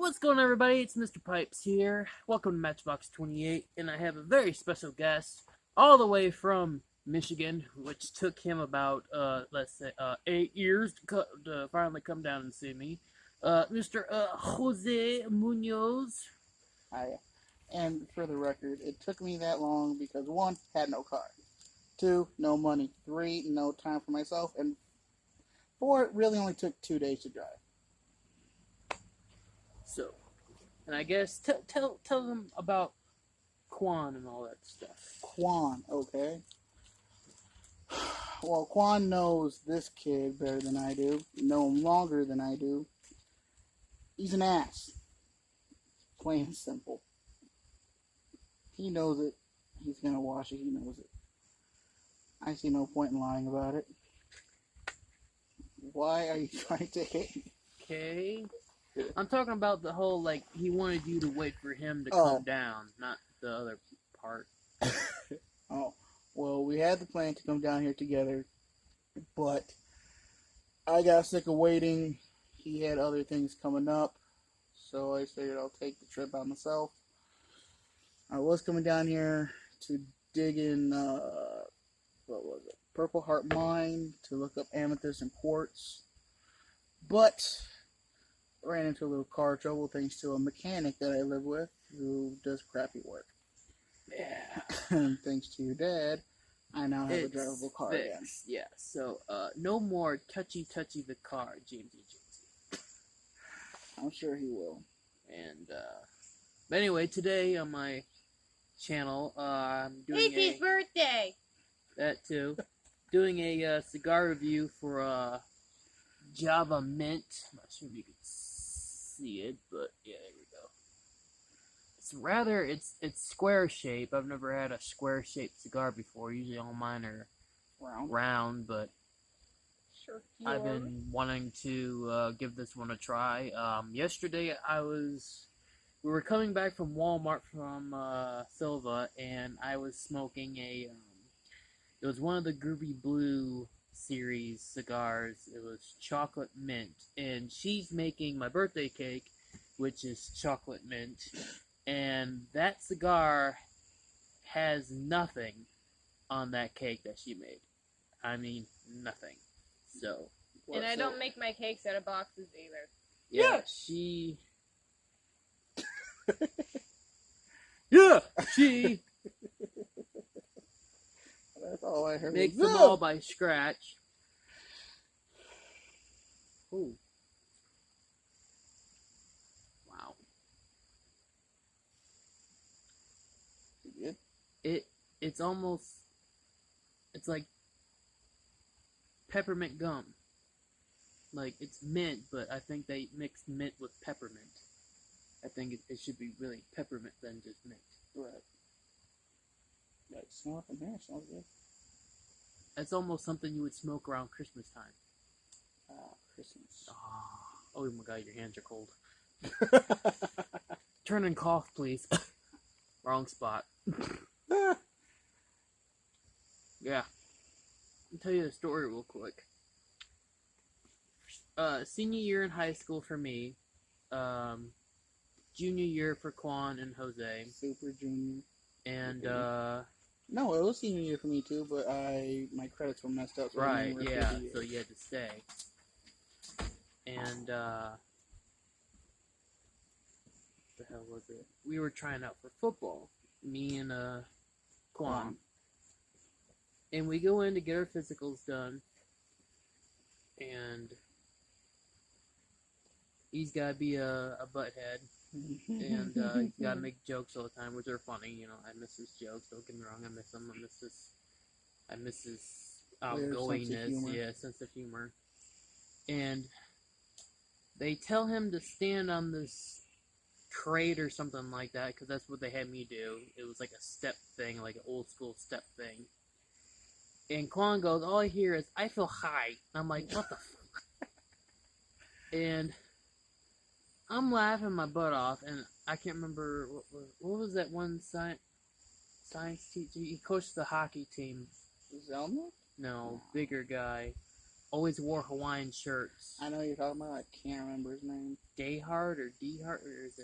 What's going on, everybody? It's Mr. Pipes here. Welcome to Matchbox 28, and I have a very special guest all the way from Michigan, which took him about, 8 years to finally come down and see me. Mr. Jose Munoz. Hi. And for the record, it took me that long because one, had no car. Two, no money. Three, no time for myself. And four, it really only took 2 days to drive. So, and I guess tell them about Quan and all that stuff. Quan, okay. Well, Quan knows this kid better than I do. Know him longer than I do. He's an ass. Plain and simple. He knows it. He's gonna wash it. He knows it. I see no point in lying about it. Why are you trying to hit me? Okay. I'm talking about the whole, like, he wanted you to wait for him to come down, not the other part. Oh, well, we had the plan to come down here together, but I got sick of waiting. He had other things coming up, so I figured I'll take the trip out myself. I was coming down here to dig in, Purple Heart Mine to look up amethyst and quartz, but ran into a little car trouble thanks to a mechanic that I live with who does crappy work. Yeah. And thanks to your dad, I now have a drivable car fixed. again. Yeah, so no more touchy the car, Jamesy. I'm sure he will. And but anyway, today on my channel, I'm doing It's his birthday. That too. Doing a cigar review for Java Mint. I'm not sure if you can see it, but yeah, there we go. It's square shape. I've never had a square shaped cigar before. Usually all mine are round, but Sure. I've been wanting to give this one a try. Yesterday we were coming back from Walmart from Silva, and I was smoking it was one of the Groovy Blue series cigars. It was chocolate mint, and she's making my birthday cake, which is chocolate mint, and that cigar has nothing on that cake that she made. I mean, nothing. So, and I don't make my cakes out of boxes either. Yeah, she. Yeah, she That's all I heard. makes them all by scratch. Ooh. Wow. Good. It's almost, it's like peppermint gum. Like, it's mint, but I think they mixed mint with peppermint. I think it should be really peppermint than just mint. Right. Yeah, smell it from here. Smells good. That's almost something you would smoke around Christmas time. Christmas. Oh my god, your hands are cold. Turn and cough, please. Wrong spot. Yeah. I'll tell you a story real quick. Senior year in high school for me. Junior year for Quan and Jose. Super junior. And, no, it was senior year for me too, but my credits were messed up. So right, yeah, so you had to stay. And, what the hell was it? We were trying out for football. Me and, Quan. And we go in to get our physicals done. And he's gotta be a butthead. And he's gotta make jokes all the time, which are funny. You know, I miss his jokes. Don't get me wrong, I miss him. I miss his outgoingness, sense of humor. And they tell him to stand on this crate or something like that, because that's what they had me do. It was like a step thing, like an old school step thing. And Quan goes, all I hear is, I feel high. I'm like, what the fuck? And I'm laughing my butt off, and I can't remember, what was that one science teacher? He coached the hockey team. Zelma? No, bigger guy. always wore Hawaiian shirts. I know you're talking about. I can't remember his name. Dayhart or Dehart, or is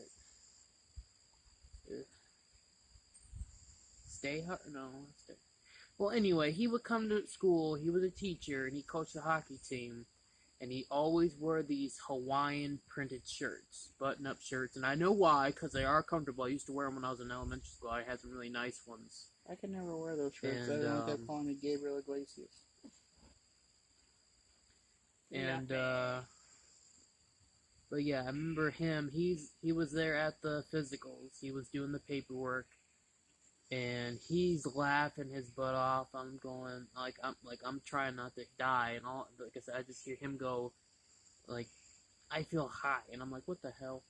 it Stayhart? No. Well, anyway, he would come to school. He was a teacher, and he coached the hockey team. And he always wore these Hawaiian printed shirts, button-up shirts. And I know why, because they are comfortable. I used to wear them when I was in elementary school. I had some really nice ones. I could never wear those shirts. And, I don't kept calling me Gabriel Iglesias. And, but yeah, I remember him. He was there at the physicals. He was doing the paperwork. And he's laughing his butt off. I'm going, I'm trying not to die. And all, like I said, I just hear him go, like, I feel high. And I'm like, what the hell?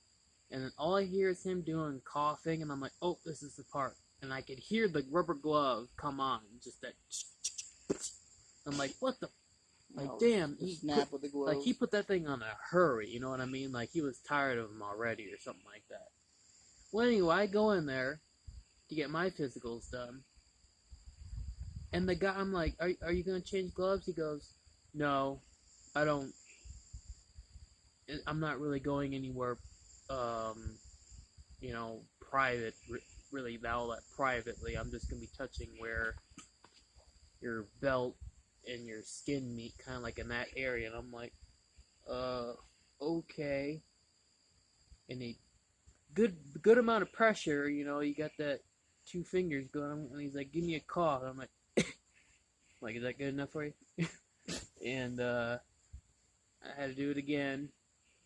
And then all I hear is him doing coughing. And I'm like, oh, this is the part. And I could hear the rubber glove come on. Just that. I'm like, what the? Like, damn. He put that thing on a hurry. You know what I mean? Like, he was tired of him already or something like that. Well, anyway, I go in there to get my physicals done. And the guy, I'm like, are you going to change gloves? He goes, no, I don't. I'm not really going anywhere, private, really all that privately. I'm just going to be touching where your belt and your skin meet, kind of like in that area. And I'm like, okay. And he, good amount of pressure, you got that 2 fingers going, and he's like, give me a call. I'm like, is that good enough for you? And I had to do it again,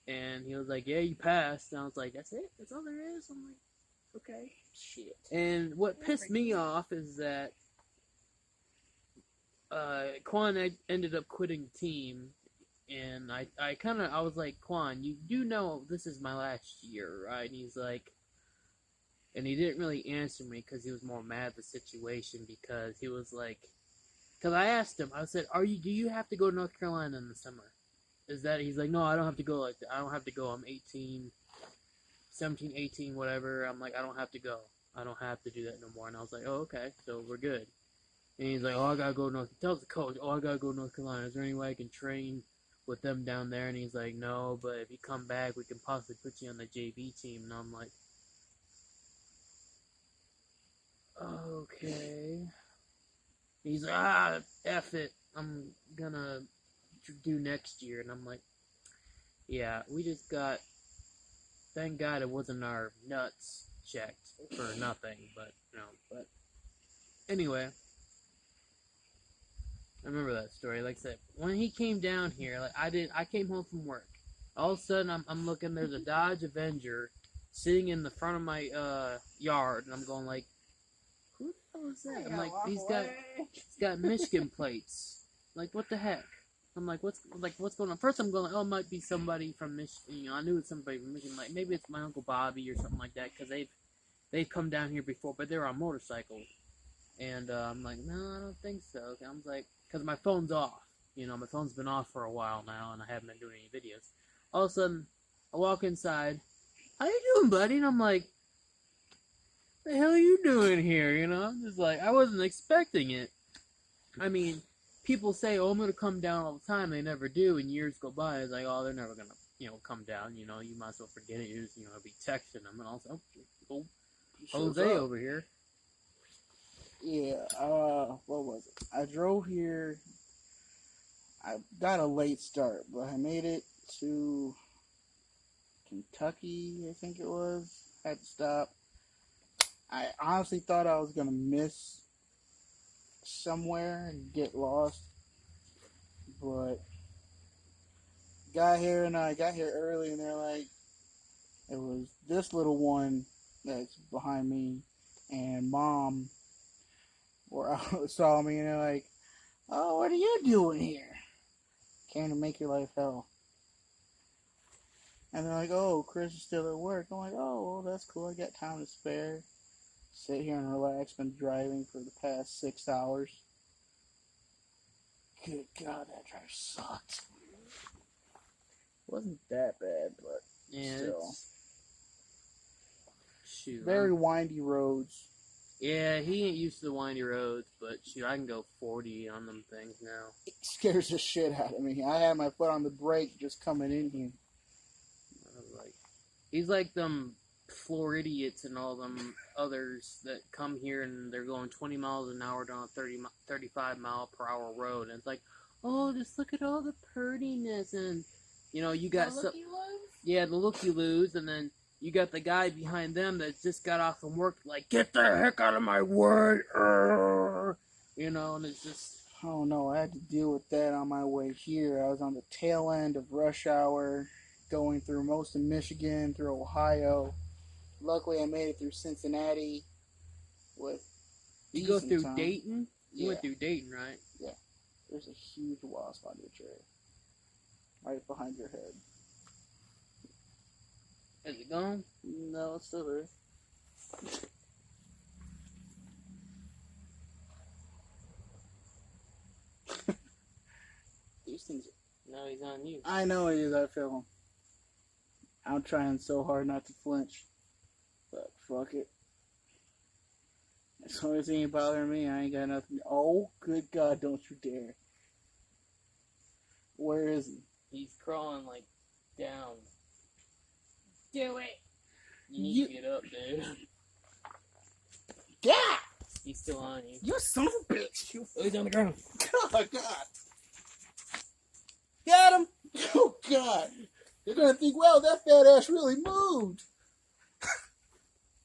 and he was like, yeah, you passed. And I was like, that's it? That's all there is? I'm like, okay. Shit. And what pissed me off is that Quan ended up quitting the team, and I was like, Quan, you do know this is my last year, right? And he's like, and he didn't really answer me because he was more mad at the situation, because he was like, because I asked him, I said, do you have to go to North Carolina in the summer? He's like, no, I don't have to go like that. I don't have to go. I'm 17, 18, whatever. I'm like, I don't have to go. I don't have to do that no more. And I was like, oh, okay, so we're good. And he's like, oh, I gotta go to tells the coach, I gotta go to North Carolina. Is there any way I can train with them down there? And he's like, no, but if you come back, we can possibly put you on the JV team. And I'm like, okay. He's like, F it. I'm gonna do next year. And I'm like, yeah, we just got, thank God it wasn't our nuts checked for nothing, but anyway, I remember that story. Like I said, when he came down here, I came home from work. All of a sudden, I'm looking, there's a Dodge Avenger sitting in the front of my yard, and I'm going like, who the hell is that? I'm like, he's got Michigan plates. Like, what the heck? I'm like, what's going on? First, I'm going like, oh, it might be somebody from Michigan. I knew it's somebody from Michigan. Like, maybe it's my Uncle Bobby or something like that, because they've come down here before, but they're on motorcycles. And I'm like, no, I don't think so. And I'm like, because my phone's off. My phone's been off for a while now, and I haven't been doing any videos. All of a sudden, I walk inside. How you doing, buddy? And I'm like, the hell are you doing here? I'm just like, I wasn't expecting it. I mean, people say, oh, I'm going to come down all the time. They never do, and years go by. It's like, oh, they're never going to, come down. You might as well forget it. You just, be texting them. And also, oh, Jose over here. Yeah, what was it? I drove here. I got a late start, but I made it to Kentucky, I think it was. Had to stop. I honestly thought I was going to miss somewhere and get lost, but got here, and I got here early, and they're like, it was this little one that's behind me, and Mom saw me, and they're like, oh, what are you doing here? Came to make your life hell. And they're like, oh, Chris is still at work. I'm like, oh, well, that's cool. I got time to spare. Sit here and relax. Been driving for the past 6 hours. Good God, that drive sucked. Wasn't that bad, but yeah, still. Shoot, very windy roads. Yeah, he ain't used to the windy roads, but shoot, I can go 40 on them things now. It scares the shit out of me. I had my foot on the brake just coming in here. I was like, he's like them Floridians and all them others that come here and they're going 20 miles an hour down a 35 mile per hour road, and it's like, oh, just look at all the prettiness, and you know, you got The looky-loos? yeah, the looky-loos, and then you got the guy behind them that just got off from work, like, get the heck out of my way, you know, and it's just... Oh no, I had to deal with that on my way here. I was on the tail end of rush hour, going through most of Michigan, through Ohio. Luckily, I made it through Cincinnati with You go decent through time. Dayton? You Yeah. went through Dayton, right? Yeah. There's a huge wasp on your tray. Right behind your head. Is it gone? No, it's still there. These things... No, he's on you. I know it is, I feel him. I'm trying so hard not to flinch. But fuck it. As long as he ain't bothering me, I ain't got nothing. Oh, good God, don't you dare. Where is he? He's crawling, like, down. Do it. You need to get up, dude. Yeah! He's still on you. You son of a bitch! You... Oh, he's on the ground. Oh, God! Got him! Oh, God! They're gonna think, well, that fat ass really moved!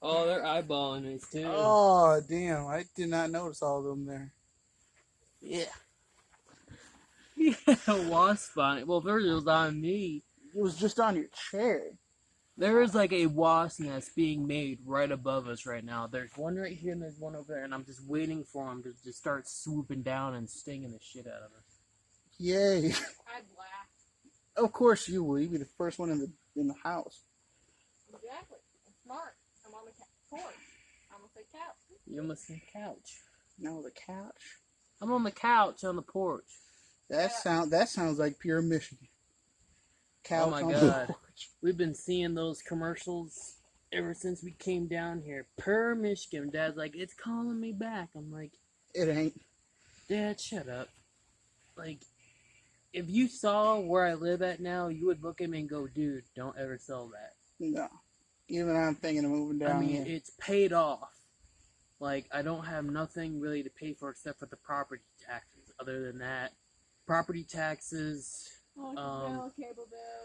Oh, they're eyeballing us, too. Oh, damn. I did not notice all of them there. Yeah. He had a wasp on it. Well, first it was on me. It was just on your chair. There is like a wasp nest being made right above us right now. There's one right here and there's one over there, and I'm just waiting for them to just start swooping down and stinging the shit out of us. Yay. I'd laugh. Of course you will. You'd be the first one in the house. Exactly. I'm smart. I'm on the porch. I'm on the couch. You almost said couch. No, the couch. I'm on the couch on the porch. That sounds like pure Michigan. Couch Oh my on God. the porch. We've been seeing those commercials ever since we came down here. Per Michigan. Dad's like, it's calling me back. I'm like, It ain't. Dad, shut up. Like, if you saw where I live at now, you would look at me and go, dude, don't ever sell that. No. Even I'm thinking of moving down I mean, here. it's paid off. Like, I don't have nothing really to pay for except for the property taxes. Other than that, property taxes,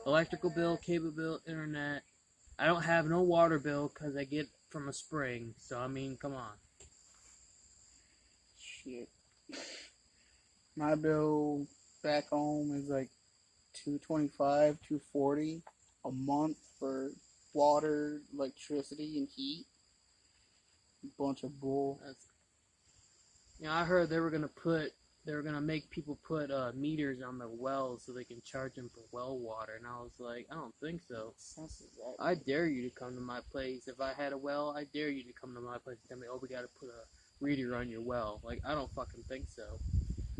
electrical bill, cable bill, internet. I don't have no water bill because I get from a spring. So, I mean, come on. Shit. My bill back home is like $225, $240 a month for water, electricity, and heat. Bunch of bull. You know, I heard they were gonna make people put meters on the wells so they can charge them for well water, and I was like, I don't think so. I dare you to come to my place. If I had a well, I dare you to come to my place and tell me, oh, we gotta put a reader on your well. Like, I don't fucking think so.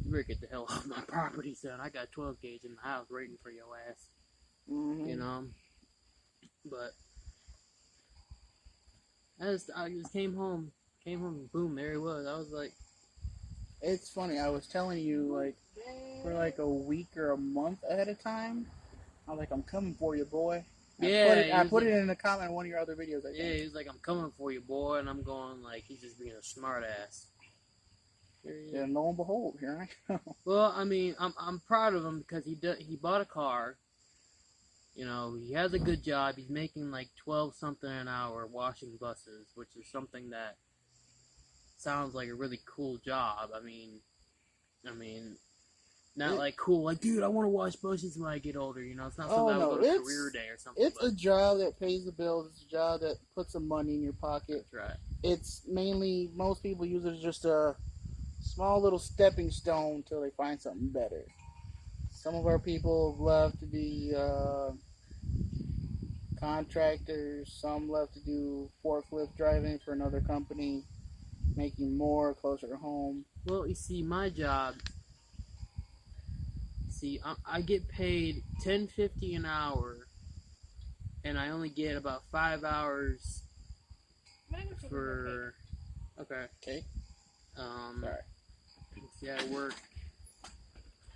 You better get the hell off my property, son. I got 12 gauge in the house waiting for your ass. Mm-hmm. You know? But I just came home, boom, there he was. I was like, It's funny. I was telling you, like, for like a week or a month ahead of time, I was like, I'm coming for you, boy. I put it in a comment on one of your other videos, I think. Yeah, he's like, I'm coming for you, boy. And I'm going, like, he's just being a smart ass. Yeah, lo and behold, here I go. Well, I mean, I'm proud of him because he bought a car. You know, he has a good job. He's making like 12 something an hour washing buses, which is something that sounds like a really cool job. I mean, not like cool, like, dude, I want to wash buses when I get older. You know, it's not something I would go to career day or something. It's a job that pays the bills. It's a job that puts some money in your pocket. That's right. It's mainly, most people use it as just a small little stepping stone until they find something better. Some of our people have left to be contractors. Some left to do forklift driving for another company, making more closer to home. Well, you see, my job. See, I get paid $10.50 an hour, and I only get about 5 hours for Okay. Okay. Sorry. See, I work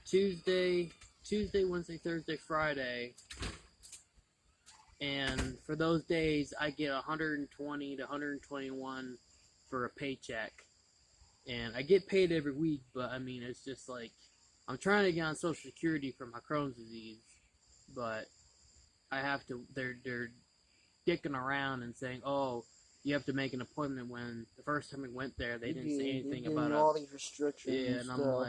Tuesday, Wednesday, Thursday, Friday, and for those days, I get 120 to 121 for a paycheck, and I get paid every week. But I mean, it's just like I'm trying to get on Social Security for my Crohn's disease, but I have to. They're dicking around and saying, "Oh, you have to make an appointment." When the first time we went there, they didn't say anything about all these restrictions. Yeah, and stuff.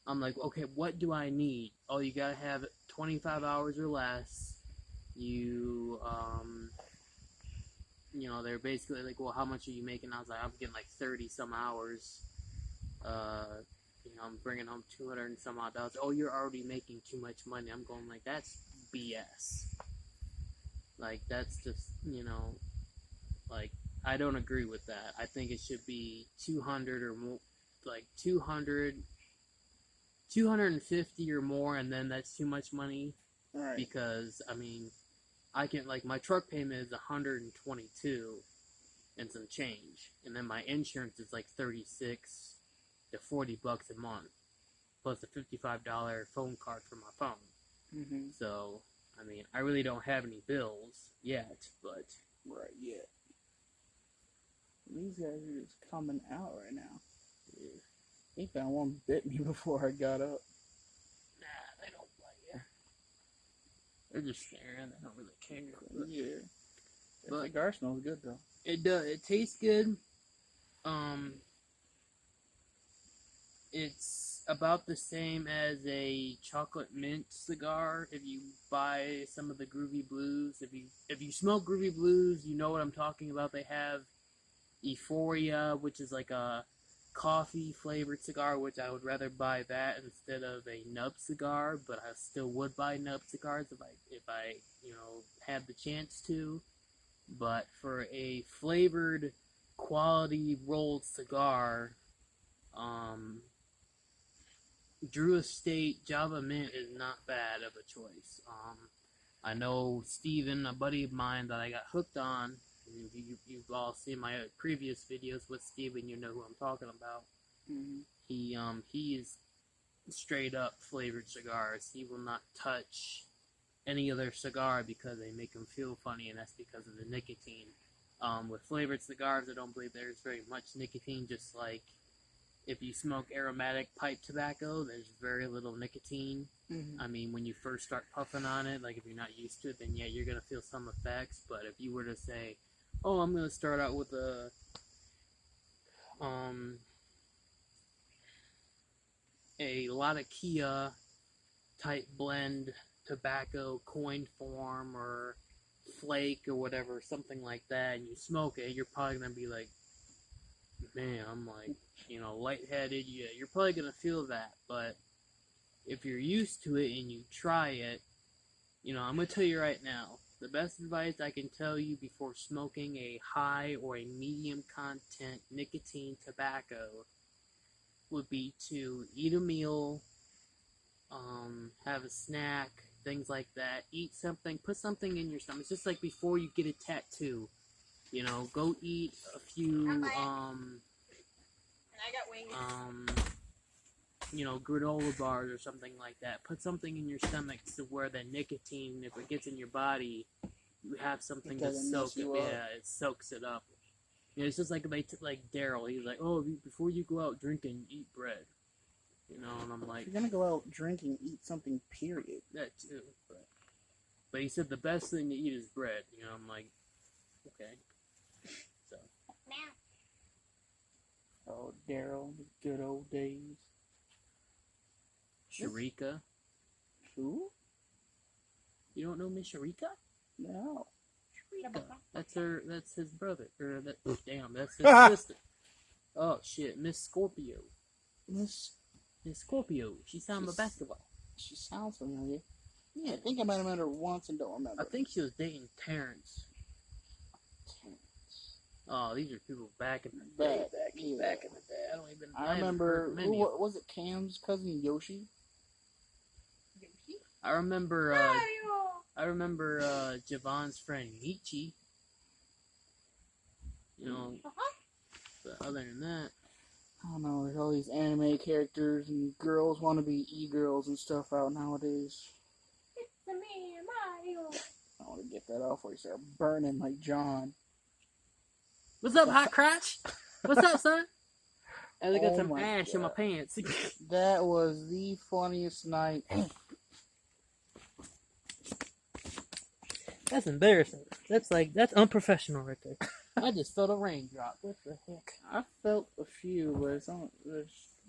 I'm like, okay, what do I need? Oh, you gotta have 25 hours or less. You, they're basically like, well, how much are you making? I was like, I'm getting like 30 some hours. I'm bringing home 200 and some odd dollars. Oh, you're already making too much money. I'm going like, that's BS. Like, that's just, like, I don't agree with that. I think it should be 200 or more, like 250 or more, and then that's too much money. Right. Because, I mean, I can, like, my truck payment is 122 and some change, and then my insurance is like 36 to 40 bucks a month, plus a $55 phone card for my phone. Mm-hmm. So, I mean, I really don't have any bills yet, but... Right, yeah. These guys are just coming out right now. Yeah. They found one bit me before I got up. Nah, they don't bite you. They're just staring. They don't really care. But, yeah. The cigar smells good, though. It does. It tastes good. It's about the same as a chocolate mint cigar. If you buy some of the Groovy Blues, if you smoke Groovy Blues, you know what I'm talking about. They have Euphoria, which is like a coffee flavored cigar, which I would rather buy that instead of a nub cigar, but I still would buy nub cigars if I had the chance to. But for a flavored quality rolled cigar, Drew Estate Java Mint is not bad of a choice. I know Steven, a buddy of mine that I got hooked on. You've all seen my previous videos with Steven, you know who I'm talking about. Mm-hmm. He is straight up flavored cigars. He will not touch any other cigar because they make him feel funny, and that's because of the nicotine. With flavored cigars, I don't believe there's very much nicotine, just like if you smoke aromatic pipe tobacco, there's very little nicotine. Mm-hmm. I mean, when you first start puffing on it, like if you're not used to it, then yeah, you're going to feel some effects. But if you were to say, oh, I'm going to start out with a Latakia type blend tobacco, coin form, or flake, or whatever, something like that, and you smoke it, you're probably going to be like, man, I'm like, lightheaded. Yeah, you're probably going to feel that. But if you're used to it and you try it, I'm going to tell you right now, the best advice I can tell you before smoking a high or a medium content nicotine tobacco would be to eat a meal, have a snack, things like that. Eat something, put something in your stomach. It's just like before you get a tattoo. Go eat a few, And I got wings. Granola bars or something like that. Put something in your stomach to where the nicotine, if it gets in your body, you have something to soak it. Yeah, it soaks it up. It's just like like Daryl. He's like, oh, before you go out drinking, eat bread. And I'm like, if you're gonna go out drinking, eat something. Period. That too. But he said the best thing to eat is bread. I'm like, okay. So. Now. Oh, Daryl, the good old days. Sharika. Who? You don't know Miss Sharika? No. Sharika. That's his brother. Or that's his sister. Oh shit, Miss Scorpio. Miss Scorpio. She's on the basketball. She sounds familiar. Yeah, I think I might have met her once and don't remember. I think she was dating Terrence. Oh, these are people back in the day. Back in the day. I remember. Was it Cam's cousin Yoshi? I remember Javon's friend Michi. But other than that, I don't know. There's all these anime characters and girls want to be e-girls and stuff out nowadays. It's me, Mario. I want to get that off where you start burning like John. what's up, hot crotch? What's up, son? And I got Oh some my ash in my God. pants. That was the funniest night. That's embarrassing. That's unprofessional right there. I just felt a raindrop. What the heck? I felt a few, but it's on.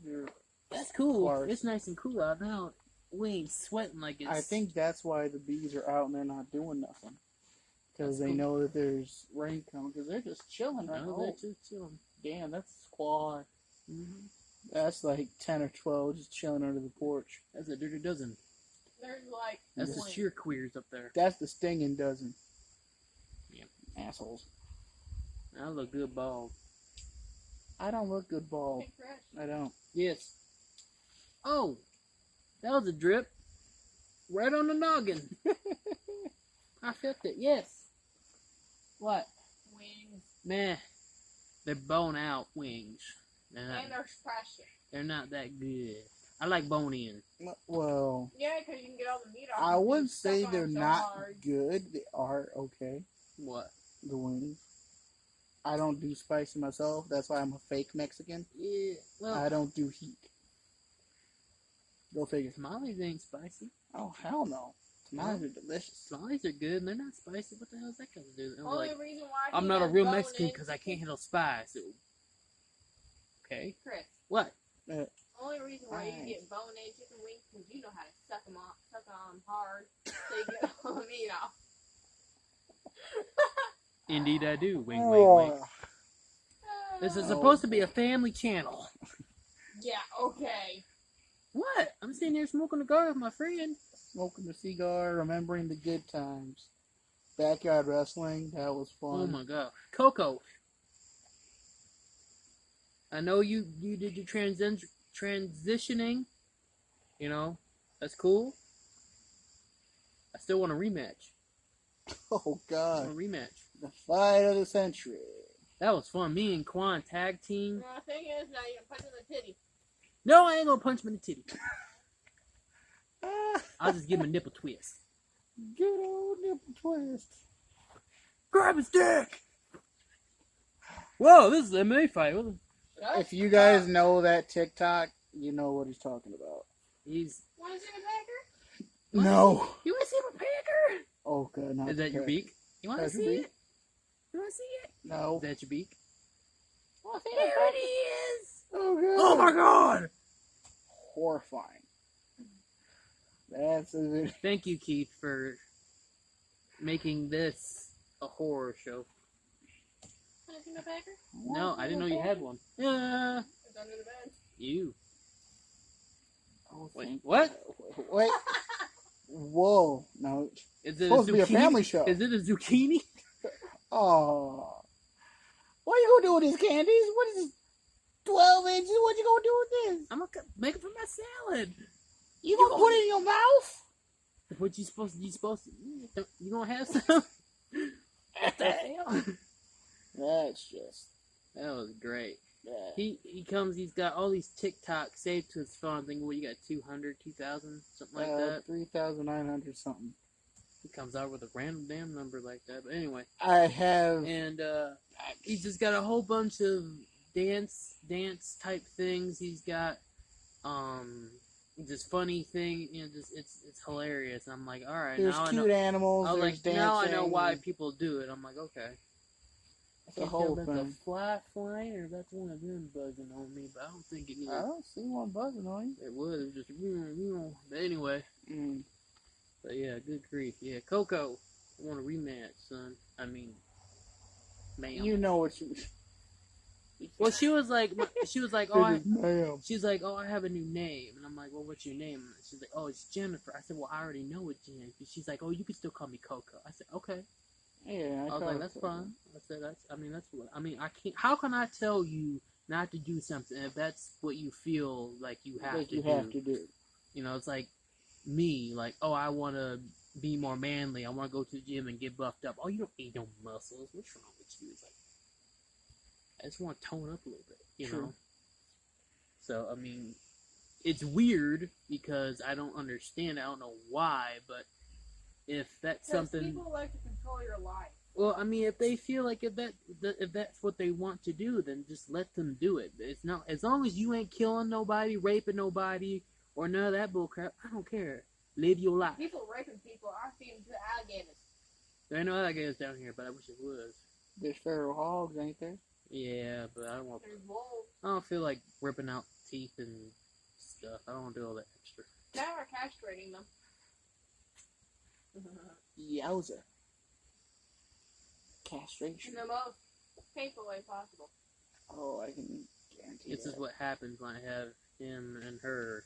They're That's cool. sparse. It's nice and cool out now. We ain't sweating like it's. I think that's why the bees are out and they're not doing nothing. Because That's they cool. know that there's rain coming. Because they're just chilling right No, now. they're just chilling. Damn, that's a squad. Mm-hmm. That's like 10 or 12 just chilling under the porch. That's a dirty dozen. There's like That's the 20. sheer queers up there. That's the stinging dozen. Yeah. Assholes. I look good bald. I don't look good bald. Big fresh. I don't. Yes. Oh, that was a drip. Right on the noggin. I felt it. Yes. What? Wings. Meh. They're bone out wings. And they're precious. They're not that good. I like bone in. Well, Yeah, because you can get all the meat off. I and wouldn't just suck say on they're so not hard. good. They are okay. What? The wings. I don't do spicy myself. That's why I'm a fake Mexican. Yeah. Well, I don't do heat. Go figure. tamales ain't spicy. Oh, hell no. Tamales are delicious. Tamales are good and they're not spicy. What the hell is that got to do? I'm Only like, reason why I'm he not a has real bone Mexican in because I chicken- can't handle spice. Okay. Chris, What? only reason why you Alright. get bone-in chicken wings because you know how to suck them on hard so you get all the meat off. Indeed, I do. Wink, wink, wink. Oh, This is Oh. supposed to be a family channel. Yeah, okay. What? I'm sitting here smoking a cigar with my friend. smoking a cigar, remembering the good times. Backyard wrestling, that was fun. Oh my god. Coco. I know you did your transitioning. You know, that's cool. I still want a rematch. Oh I want God, a rematch. the fight of the century. That was fun. Me and Quan tag team. Well, the thing is, now you can punch in the titty. No, I ain't gonna punch him in the titty. Ah, I'll just give him a nipple twist. good old nipple twist. Grab his dick! Whoa, this is an MMA fight. What the- If you guys know that TikTok, you know what he's talking about. He's. Want to see the packer? No. You wanna see my pecker? Oh God, not Is that your the beak? You wanna That's your see beak? it? You wanna see it? No. Is that your beak? Want to see There the it is! Oh God. Oh my god! Horrifying. That's a Thank you, Keith, for making this a horror show. Want to see the packer? No, I didn't know you had one. Yeah, It's under the bed. you. Oh, Wait, thank what? you. Wait. Whoa. No. Is it Supposed to be a zucchini? family show. Is it a zucchini? Oh. What are you gonna do with these candies? What is this? 12 inches? What you gonna do with this? I'm gonna make it for my salad. You gonna put it in your mouth? What you supposed to? You gonna have some? What the hell? That's just That was great. that. He comes. He's got all these TikTok saved to his phone. I'm thinking, well, you got 200, 2,000, something like that. 3,900 something. He comes out with a random damn number like that. But anyway, I have. and he's just got a whole bunch of dance type things. He's got this funny thing. You know, just it's hilarious. And I'm like, all right, There's now I cute know. animals. I was There's like, dancing. now I know why people do it. I'm like, okay. It's a Can't whole tell if that's thing. a fly flying or if that's one of them buzzing on me, but I don't think it is. I don't see one buzzing on It was. It was just, but anyway. you. Mm. But yeah, good grief. Yeah, Coco, I want a rematch, son. I mean, ma'am. You know what you. Well, she was like, oh, Ma'am. she's like, oh, I have a new name, and I'm like, well, what's your name? And she's like, oh, it's Jennifer. I said, well, I already know it's Jen. She's like, oh, you can still call me Coco. I said, okay. Yeah, I was like, that's fine. I said, I can't. How can I tell you not to do something if that's what you feel like you have to do? You know, it's like me, like, oh, I want to be more manly. I want to go to the gym and get buffed up. Oh, you don't need no muscles. What's wrong with you? It's like, I just want to tone up a little bit, you True. know? So, I mean, it's weird because I don't understand. I don't know why, but if that's something... people like to control your life. Well, I mean, if they feel like if that's what they want to do, then just let them do it. It's not, as long as you ain't killing nobody, raping nobody, or none of that bullcrap, I don't care. Live your life. People raping people are feeding to alligators. There ain't no alligators down here, but I wish it was. There's feral hogs, ain't there? Yeah, but I don't want. There's wolves. I don't feel like ripping out teeth and stuff. I don't want to do all that extra. Now we're castrating them. Yowza. Castration. In the most painful way possible. Oh, I can guarantee This that. is what happens when I have him and her.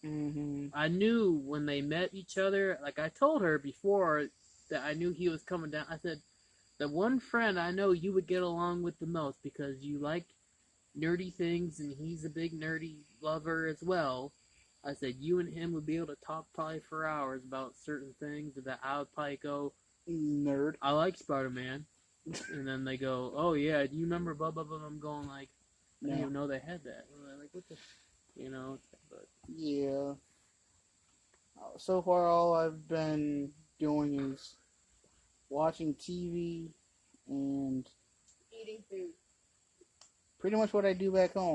Mm-hmm. I knew when they met each other, like I told her before that I knew he was coming down. I said, the one friend I know you would get along with the most because you like nerdy things and he's a big nerdy lover as well. I said, you and him would be able to talk probably for hours about certain things that I would probably go, Nerd. I like Spider-Man. And then they go, oh yeah, do you remember blah, blah, blah? I'm going like, I didn't even know they had that. And I'm like, what the, you know, but. Yeah. So far, all I've been doing is watching TV and Eating food. pretty much what I do back home.